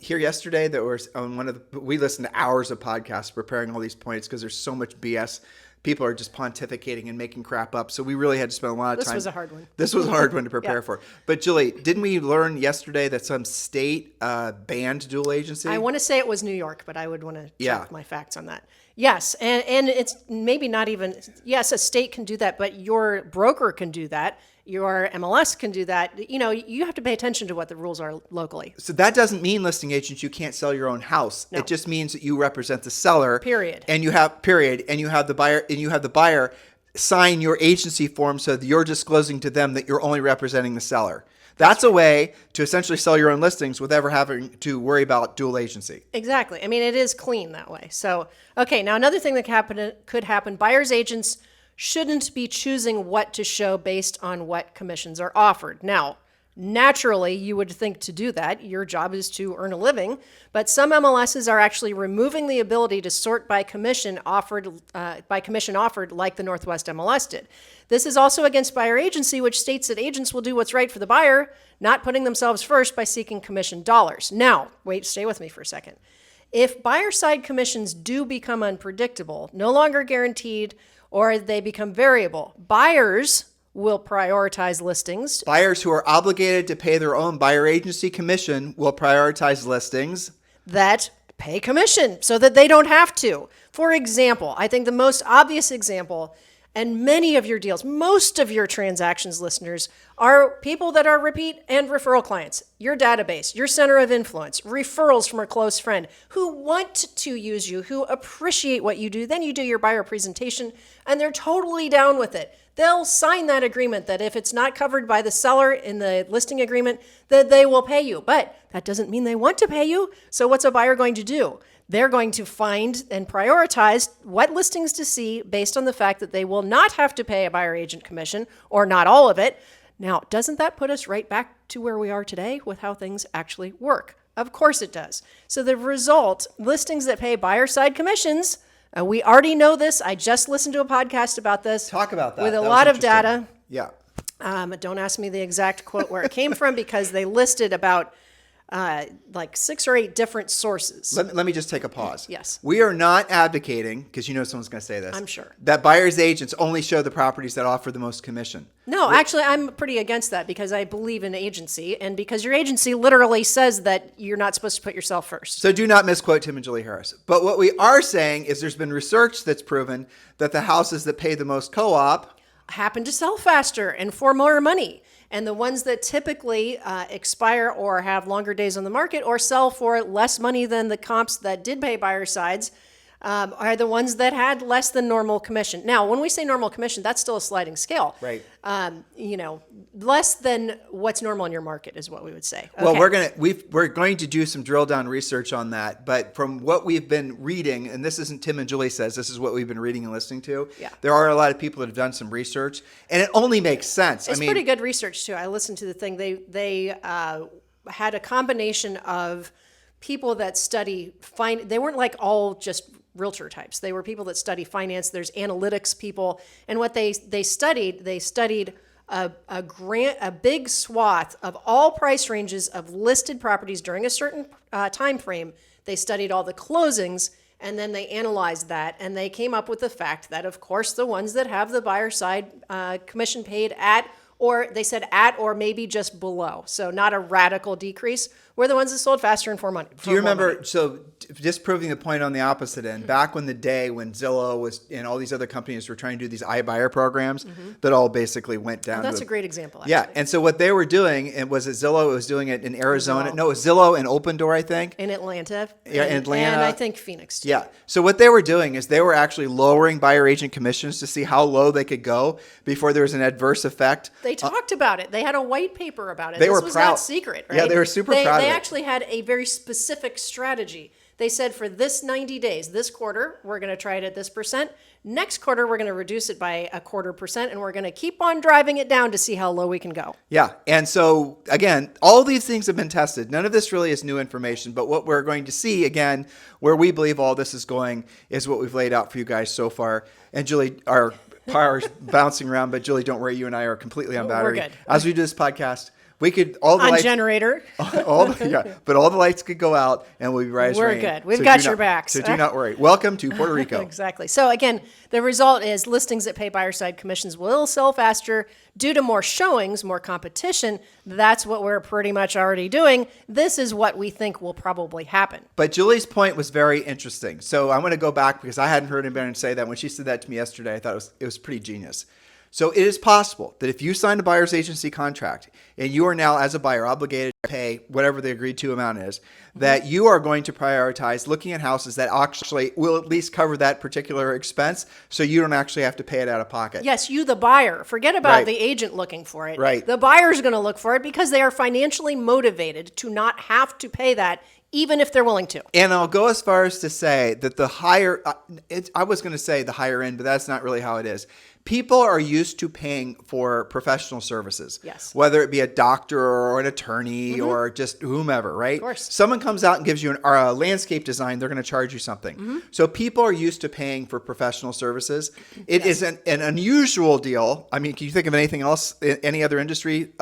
hear yesterday that we're on we listened to hours of podcasts preparing all these points because there's so much BS. People are just pontificating and making crap up. So we really had to spend a lot of time. This was a hard one. This was a hard one to prepare for. But Julie, didn't we learn yesterday that some state banned dual agency? I want to say it was New York, but I would want to check my facts on that. Yes, and it's maybe not even, yes, a state can do that, but your broker can do that. Your MLS can do that. You have to pay attention to what the rules are locally. So that doesn't mean, listing agents, you can't sell your own house. No. It just means that you represent the seller. Period. And you have the buyer sign your agency form so that you're disclosing to them that you're only representing the seller. That's a way to essentially sell your own listings without ever having to worry about dual agency. Exactly. I mean, it is clean that way. So, okay, now another thing that could happen, buyer's agents shouldn't be choosing what to show based on what commissions are offered. Now, naturally, you would think to do that, your job is to earn a living, but some MLSs are actually removing the ability to sort by commission offered, like the Northwest MLS did. This is also against buyer agency, which states that agents will do what's right for the buyer, not putting themselves first by seeking commission dollars. Now, stay with me for a second. If buyer side commissions do become unpredictable, no longer guaranteed, or they become variable, buyers will prioritize listings. Buyers who are obligated to pay their own buyer agency commission will prioritize listings that pay commission so that they don't have to. For example, I think the most obvious example, and many of your deals, most of your transactions, listeners, are people that are repeat and referral clients. Your database, your center of influence, referrals from a close friend who want to use you, who appreciate what you do. Then you do your buyer presentation and they're totally down with it. They'll sign that agreement that if it's not covered by the seller in the listing agreement, that they will pay you. But that doesn't mean they want to pay you. So what's a buyer going to do? They're going to find and prioritize what listings to see based on the fact that they will not have to pay a buyer agent commission, or not all of it. Now, doesn't that put us right back to where we are today with how things actually work? Of course it does. So the result, listings that pay buyer side commissions, we already know this. I just listened to a podcast about this. Talk about that. With a That lot was of data. Yeah. Don't ask me the exact quote where it came from because they listed about like 6 or 8 different sources. Let me just take a pause. Yes. We are not advocating, because someone's going to say this. I'm sure. That buyer's agents only show the properties that offer the most commission. No, actually, I'm pretty against that because I believe in agency and because your agency literally says that you're not supposed to put yourself first. So do not misquote Tim and Julie Harris. But what we are saying is there's been research that's proven that the houses that pay the most co-op happen to sell faster and for more money. And the ones that typically expire or have longer days on the market or sell for less money than the comps that did pay buyer sides are the ones that had less than normal commission. Now, when we say normal commission, that's still a sliding scale. Right. Less than what's normal in your market is what we would say. Well, Okay. we're going to do some drill down research on that. But from what we've been reading, and this isn't Tim and Julie says, this is what we've been reading and listening to. Yeah. There are a lot of people that have done some research, and it only makes sense. It's pretty good research too. I listened to the thing. They had a combination of people that study they weren't like all just realtor types. They were people that study finance. There's analytics people, and what they studied a big swath of all price ranges of listed properties during a certain time frame. They studied all the closings, and then they analyzed that, and they came up with the fact that, of course, the ones that have the buyer side commission paid at, or they said at or maybe just below, so not a radical decrease, were the ones that sold faster and for money. Do you remember, so just proving the point on the opposite end, back when Zillow was and all these other companies were trying to do these iBuyer programs that all basically went down. That's a great example, actually. Yeah, and so what they were doing, and was it Zillow was doing it in Arizona? No, it was Zillow and Open Door, I think. In Atlanta. Yeah, in Atlanta. And I think Phoenix, too. Yeah. So what they were doing is they were actually lowering buyer agent commissions to see how low they could go before there was an adverse effect. They talked about it. They had a white paper about it. They This were was proud. not secret, right? Yeah, they were super proud of They it. actually had a very specific strategy. They said for this 90 days, this quarter, we're going to try it at this percent. Next quarter, we're going to reduce it by 0.25%, and we're going to keep on driving it down to see how low we can go. Yeah. And so, again, all these things have been tested. None of this really is new information, but what we're going to see, again, where we believe all this is going is what we've laid out for you guys so far. And Julie, our power's bouncing around, but Julie, don't worry, you and I are completely on battery. We're good. As we do this podcast, We could all the On lights, generator. but all the lights could go out and we'll be right as We're rain. good. We've got your backs. So do not worry. Welcome to Puerto Rico. Exactly. So again, the result is listings that pay buyer side commissions will sell faster due to more showings, more competition. That's what we're pretty much already doing. This is what we think will probably happen. But Julie's point was very interesting. So I'm going to go back because I hadn't heard anybody say that. When she said that to me yesterday, I thought it was pretty genius. So it is possible that if you signed a buyer's agency contract and you are now as a buyer obligated to pay whatever the agreed to amount is, that you are going to prioritize looking at houses that actually will at least cover that particular expense so you don't actually have to pay it out of pocket. Yes, you, the buyer. Forget about Right. the agent looking for it. Right. The buyer's going to look for it because they are financially motivated to not have to pay that, even if they're willing to. And I'll go as far as to say that the higher, I was going to say the higher end, but that's not really how it is. People are used to paying for professional services. Yes. Whether it be a doctor or an attorney or just whomever, right? Of course. Someone comes out and gives you a landscape design, they're going to charge you something. So people are used to paying for professional services. It is an unusual deal. I mean, can you think of anything else, any other industry,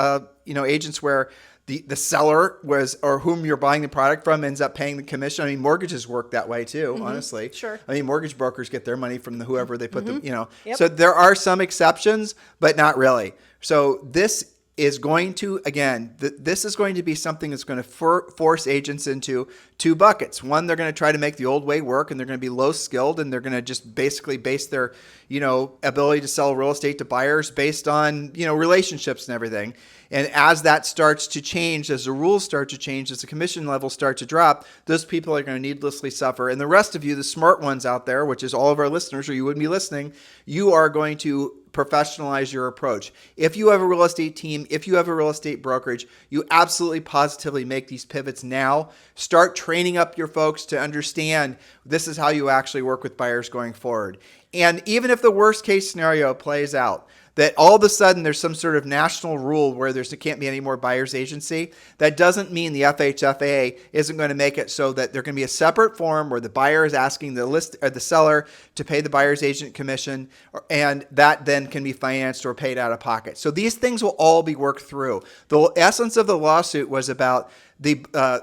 agents where the seller was, or whom you're buying the product from, ends up paying the commission? I mean, mortgages work that way too, honestly. Sure. I mean, mortgage brokers get their money from whoever they put them, Yep. So there are some exceptions, but not really. So this is going to, again, this is going to be something that's going to force agents into two buckets. One, they're going to try to make the old way work, and they're going to be low skilled, and they're going to just basically base their, ability to sell real estate to buyers based on, relationships and everything. And as that starts to change, as the rules start to change, as the commission levels start to drop, those people are going to needlessly suffer. And the rest of you, the smart ones out there, which is all of our listeners, or you wouldn't be listening, you are going to professionalize your approach. If you have a real estate team, if you have a real estate brokerage, you absolutely positively make these pivots now. Start training up your folks to understand this is how you actually work with buyers going forward. And even if the worst case scenario plays out, that all of a sudden there's some sort of national rule where there can't be any more buyer's agency, that doesn't mean the FHFA isn't going to make it so that there can be a separate form where the buyer is asking the seller to pay the buyer's agent commission, and that then can be financed or paid out of pocket. So these things will all be worked through. The essence of the lawsuit was about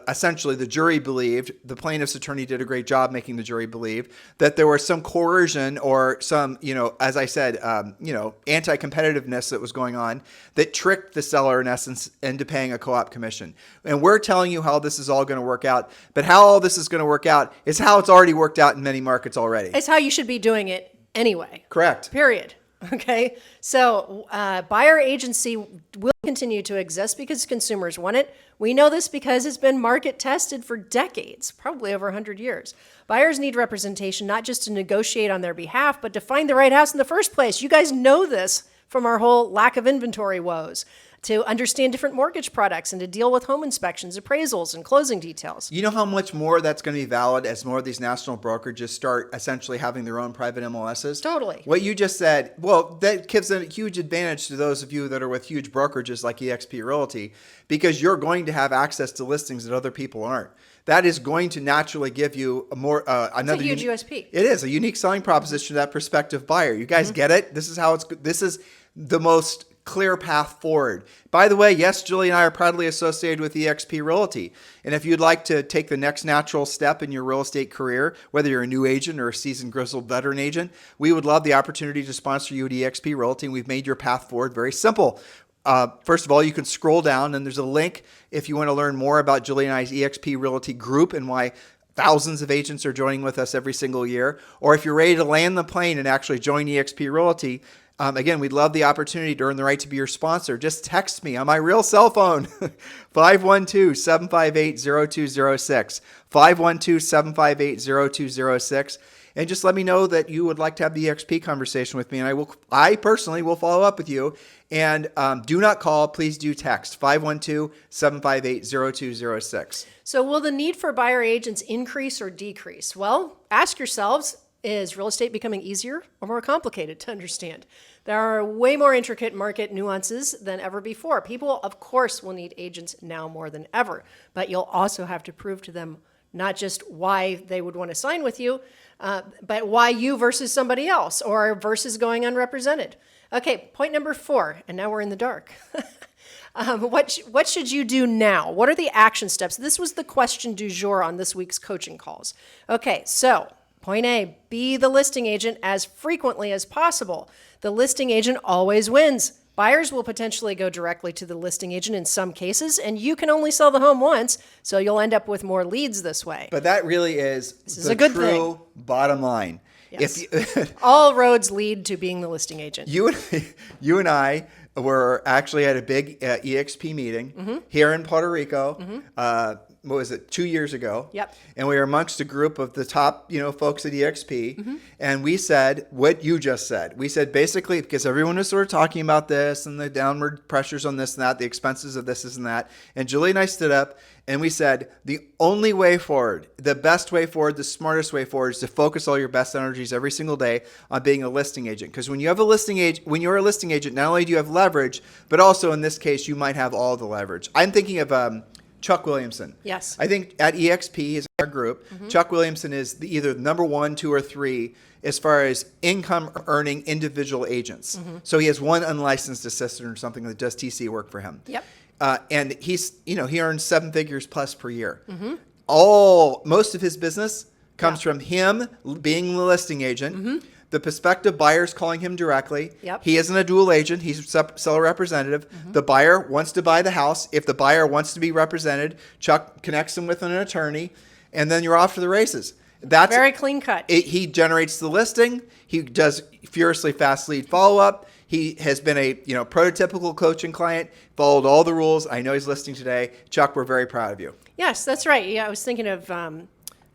essentially the jury believed, the plaintiff's attorney did a great job making the jury believe, that there was some coercion or some, as I said, anti-competitiveness that was going on that tricked the seller in essence into paying a co-op commission. And we're telling you how this is all going to work out, but how all this is going to work out is how it's already worked out in many markets already. It's how you should be doing it anyway. Correct. Period. Okay. So buyer agency will continue to exist because consumers want it. We know this because it's been market tested for decades, probably over 100 years. Buyers need representation, not just to negotiate on their behalf, but to find the right house in the first place. You guys know this from our whole lack of inventory woes, to understand different mortgage products and to deal with home inspections, appraisals, and closing details. You know how much more that's going to be valid as more of these national brokerages start essentially having their own private MLSs? Totally. What you just said, well, that gives a huge advantage to those of you that are with huge brokerages like eXp Realty, because you're going to have access to listings that other people aren't. That is going to naturally give you a more another huge USP. It is a unique selling proposition to that prospective buyer. You guys get it? This is the most clear path forward. By the way, yes, Julie and I are proudly associated with eXp Realty. And if you'd like to take the next natural step in your real estate career, whether you're a new agent or a seasoned grizzled veteran agent, we would love the opportunity to sponsor you at eXp Realty. And we've made your path forward very simple. First of all, you can scroll down and there's a link if you want to learn more about Julie and I's eXp Realty group and why thousands of agents are joining with us every single year. Or if you're ready to land the plane and actually join eXp Realty, again, we'd love the opportunity to earn the right to be your sponsor. Just text me on my real cell phone, 512-758-0206, 512-758-0206. And just let me know that you would like to have the EXP conversation with me. And I personally will follow up with you. And do not call, please do text, 512-758-0206. So will the need for buyer agents increase or decrease? Well, ask yourselves, is real estate becoming easier or more complicated to understand? There are way more intricate market nuances than ever before. People, of course, will need agents now more than ever, but you'll also have to prove to them not just why they would want to sign with you, but why you versus somebody else or versus going unrepresented. Okay, point number 4, and now we're in the dark. What should you do now? What are the action steps? This was the question du jour on this week's coaching calls. Okay, so point A, be the listing agent as frequently as possible. The listing agent always wins. Buyers will potentially go directly to the listing agent in some cases, and you can only sell the home once, so you'll end up with more leads this way. But that really is is a good true bottom line. Yes. If all roads lead to being the listing agent. you and I were actually at a big EXP meeting here in Puerto Rico. What was it, 2 years ago? Yep. And we were amongst a group of the top, folks at EXP. And we said what you just said. We said basically, because everyone was sort of talking about this and the downward pressures on this and that, the expenses of this and that. And Julie and I stood up and we said, the only way forward, the best way forward, the smartest way forward is to focus all your best energies every single day on being a listing agent. Because when you're a listing agent, not only do you have leverage, but also in this case, you might have all the leverage. I'm thinking of Chuck Williamson. Yes. I think at EXP is our group. Chuck Williamson is either number 1, 2, or 3 as far as income earning individual agents. So he has one unlicensed assistant or something that does TC work for him. Yep. And he's, he earns 7 figures plus per year. Most of his business comes from him being the listing agent. The prospective buyer's calling him directly. Yep. He isn't a dual agent. He's a seller representative. The buyer wants to buy the house. If the buyer wants to be represented, Chuck connects him with an attorney, and then you're off to the races. That's very clean cut. He generates the listing. He does furiously fast lead follow-up. He has been a prototypical coaching client, followed all the rules. I know he's listening today. Chuck, we're very proud of you. Yes, that's right. Yeah, I was thinking of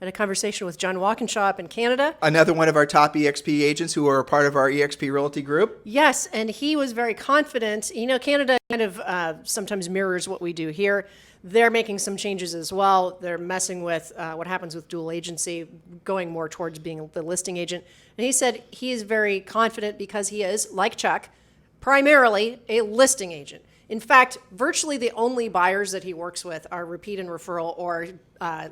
had a conversation with John Walkinshaw up in Canada. Another one of our top EXP agents who are a part of our EXP Realty group. Yes, and he was very confident. Canada kind of sometimes mirrors what we do here. They're making some changes as well. They're messing with what happens with dual agency, going more towards being the listing agent. And he said he is very confident because he is, like Chuck, primarily a listing agent. In fact, virtually the only buyers that he works with are repeat and referral or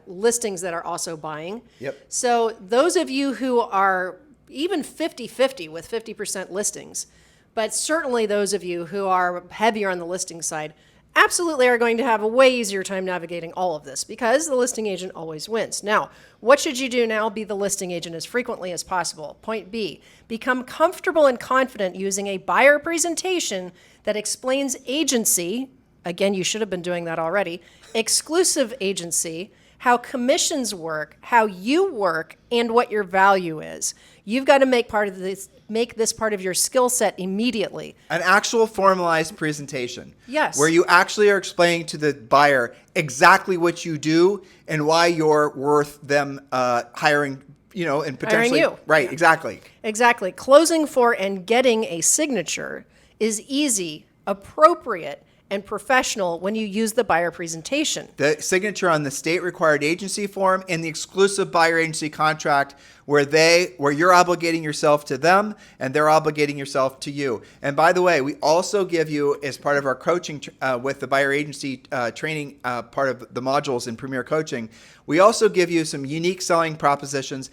listings that are also buying. Yep. So those of you who are even 50-50 with 50% listings, but certainly those of you who are heavier on the listing side, absolutely are going to have a way easier time navigating all of this because the listing agent always wins. Now, what should you do now? Be the listing agent as frequently as possible. Point B, become comfortable and confident using a buyer presentation that explains agency. Again, you should have been doing that already. Exclusive agency, how commissions work, how you work, and what your value is. You've got to make this part of your skill set immediately. An actual formalized presentation. Yes. Where you actually are explaining to the buyer exactly what you do and why you're worth them hiring, and potentially. Hiring you. Right, Yeah. exactly. Exactly. Closing for and getting a signature is easy, appropriate, and professional when you use the buyer presentation. The signature on the state-required agency form and the exclusive buyer agency contract where you're obligating yourself to them and they're obligating yourself to you. And by the way, we also give you, as part of our coaching with the buyer agency training part of the modules in Premier Coaching, we also give you some unique selling propositions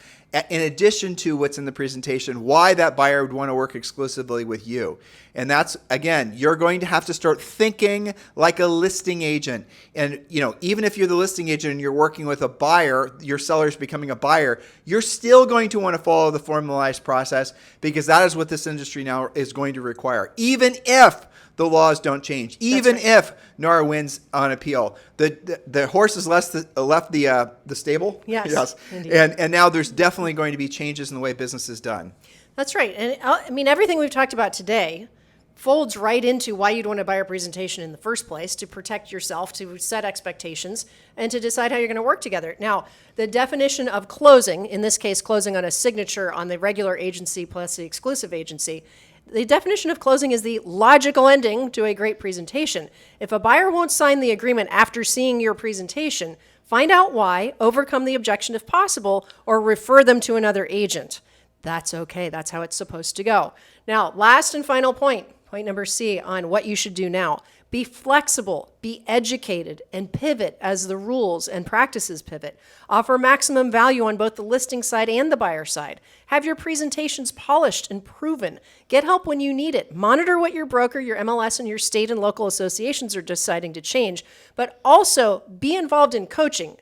in addition to what's in the presentation, why that buyer would want to work exclusively with you. And that's, again, you're going to have to start thinking like a listing agent. And, even if you're the listing agent and you're working with a buyer, your seller's becoming a buyer, you're still going to want to follow the formalized process because that is what this industry now is going to require. Even if the laws don't change, even if NAR wins on appeal, the horse has left the stable. Yes. And now there's definitely going to be changes in the way business is done. That's right. And everything we've talked about today folds right into why you'd want to buy a presentation in the first place, to protect yourself, to set expectations, and to decide how you're going to work together. Now, the definition of closing, in this case, closing on a signature on the regular agency plus the exclusive agency, the definition of closing is the logical ending to a great presentation. If a buyer won't sign the agreement after seeing your presentation, find out why, overcome the objection if possible, or refer them to another agent. That's okay. That's how it's supposed to go. Now, last and final point number C on what you should do now. Be flexible, be educated, and pivot as the rules and practices pivot. Offer maximum value on both the listing side and the buyer side. Have your presentations polished and proven. Get help when you need it. Monitor what your broker, your MLS, and your state and local associations are deciding to change. But also be involved in coaching.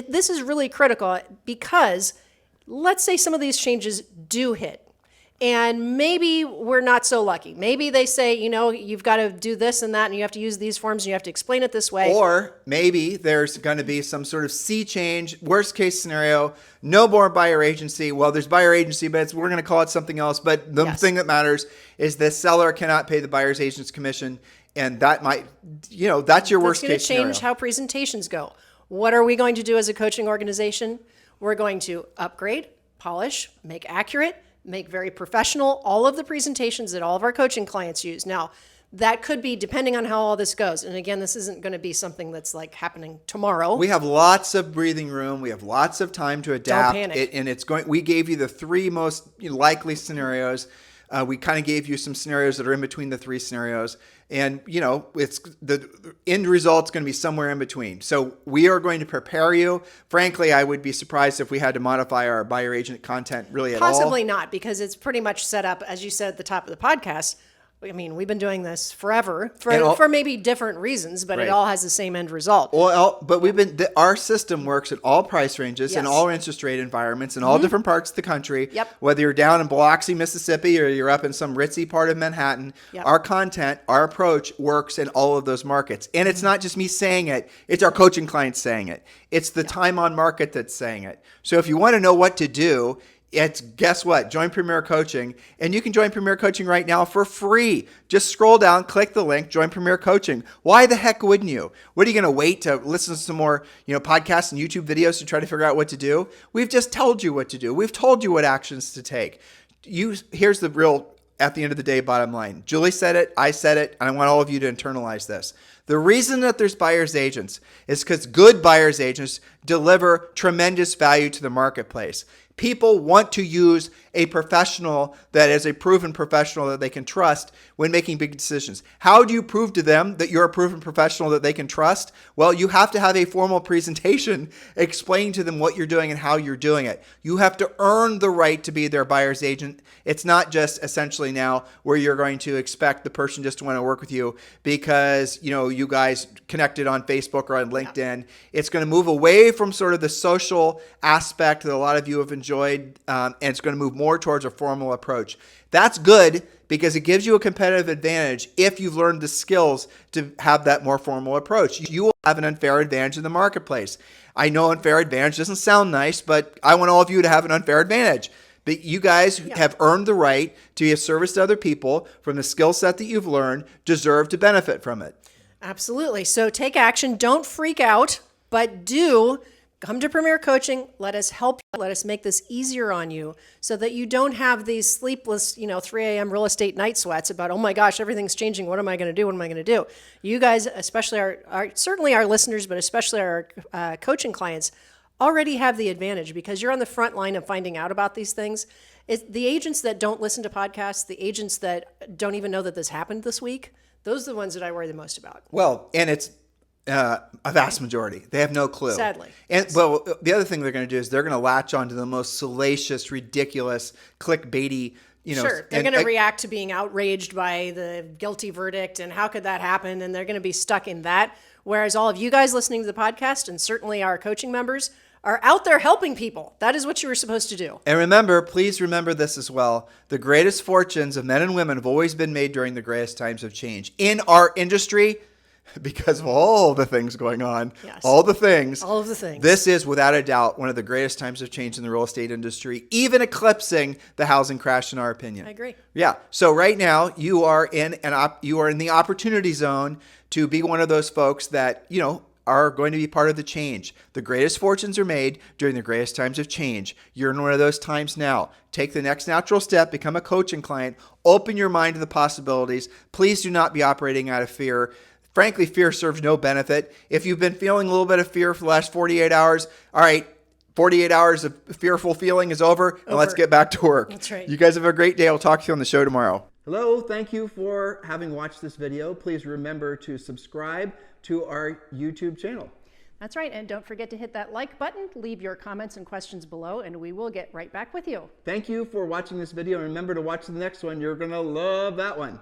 This is really critical because let's say some of these changes do hit. And maybe we're not so lucky. Maybe they say, you've got to do this and that, and you have to use these forms, and you have to explain it this way. Or maybe there's going to be some sort of sea change. Worst case scenario, no more buyer agency. Well, there's buyer agency, but we're going to call it something else. But the thing that matters is the seller cannot pay the buyer's agent's commission. And that might, that's your worst case scenario. It's going to change how presentations go. What are we going to do as a coaching organization? We're going to upgrade, polish, make accurate, make very professional all of the presentations that all of our coaching clients use. Now, that could be depending on how all this goes. And again, this isn't going to be something that's like happening tomorrow. We have lots of breathing room. We have lots of time to adapt. Don't panic. We gave you the three most likely scenarios. We kind of gave you some scenarios that are in between the three scenarios. And, it's the end result's going to be somewhere in between. So we are going to prepare you. Frankly, I would be surprised if we had to modify our buyer agent content really at all. Possibly not, because it's pretty much set up, as you said at the top of the podcast. I mean, we've been doing this forever for maybe different reasons, but it all has the same end result. Well, but our system works at all price ranges and all interest rate environments in all different parts of the country. Yep. Whether you're down in Biloxi, Mississippi, or you're up in some ritzy part of Manhattan, our content, our approach works in all of those markets. And it's not just me saying it, it's our coaching clients saying it. It's the time on market that's saying it. So if you want to know what to do, guess what? Join Premier Coaching, and you can join Premier Coaching right now for free. Just scroll down, click the link, join Premier Coaching. Why the heck wouldn't you? What are you going to wait to listen to some more, podcasts and YouTube videos to try to figure out what to do? We've just told you what to do. We've told you what actions to take. Here's the real, at the end of the day, bottom line. Julie said it, I said it, and I want all of you to internalize this. The reason that there's buyer's agents is because good buyer's agents deliver tremendous value to the marketplace. People want to use a professional that is a proven professional that they can trust when making big decisions. How do you prove to them that you're a proven professional that they can trust? Well, you have to have a formal presentation explaining to them what you're doing and how you're doing it. You have to earn the right to be their buyer's agent. It's not just essentially now where you're going to expect the person just to want to work with you because, you guys connected on Facebook or on LinkedIn. It's going to move away from sort of the social aspect that a lot of you have enjoyed, and it's going to move more towards a formal approach. That's good because it gives you a competitive advantage if you've learned the skills to have that more formal approach. You will have an unfair advantage in the marketplace. I know unfair advantage doesn't sound nice, but I want all of you to have an unfair advantage. But you guys have earned the right to be of service to other people from the skill set that you've learned, deserve to benefit from it. Absolutely. So take action. Don't freak out, but do come to Premier Coaching. Let us help you. Let us make this easier on you so that you don't have these sleepless, 3 a.m. real estate night sweats about, oh my gosh, everything's changing. What am I going to do? What am I going to do? You guys, especially certainly our listeners, but especially our coaching clients, already have the advantage because you're on the front line of finding out about these things. It's the agents that don't listen to podcasts, the agents that don't even know that this happened this week, those are the ones that I worry the most about. Well, and it's a vast majority. They have no clue. Sadly. And well, the other thing they're going to do is they're going to latch onto the most salacious, ridiculous, clickbaity, Sure. They're going to react to being outraged by the guilty verdict and how could that happen? And they're going to be stuck in that. Whereas all of you guys listening to the podcast and certainly our coaching members are out there helping people. That is what you were supposed to do. And remember, please remember this as well. The greatest fortunes of men and women have always been made during the greatest times of change. In our industry, because of all the things going on, all of the things, this is without a doubt one of the greatest times of change in the real estate industry, even eclipsing the housing crash in our opinion. I agree. Yeah. So right now you are in the opportunity zone to be one of those folks that, are going to be part of the change. The greatest fortunes are made during the greatest times of change. You're in one of those times now. Take the next natural step, become a coaching client, open your mind to the possibilities. Please do not be operating out of fear. Frankly, fear serves no benefit. If you've been feeling a little bit of fear for the last 48 hours, all right, 48 hours of fearful feeling is over, and let's get back to work. That's right. You guys have a great day. I'll talk to you on the show tomorrow. Hello, thank you for having watched this video. Please remember to subscribe to our YouTube channel. That's right, and don't forget to hit that like button, leave your comments and questions below, and we will get right back with you. Thank you for watching this video, and remember to watch the next one. You're going to love that one.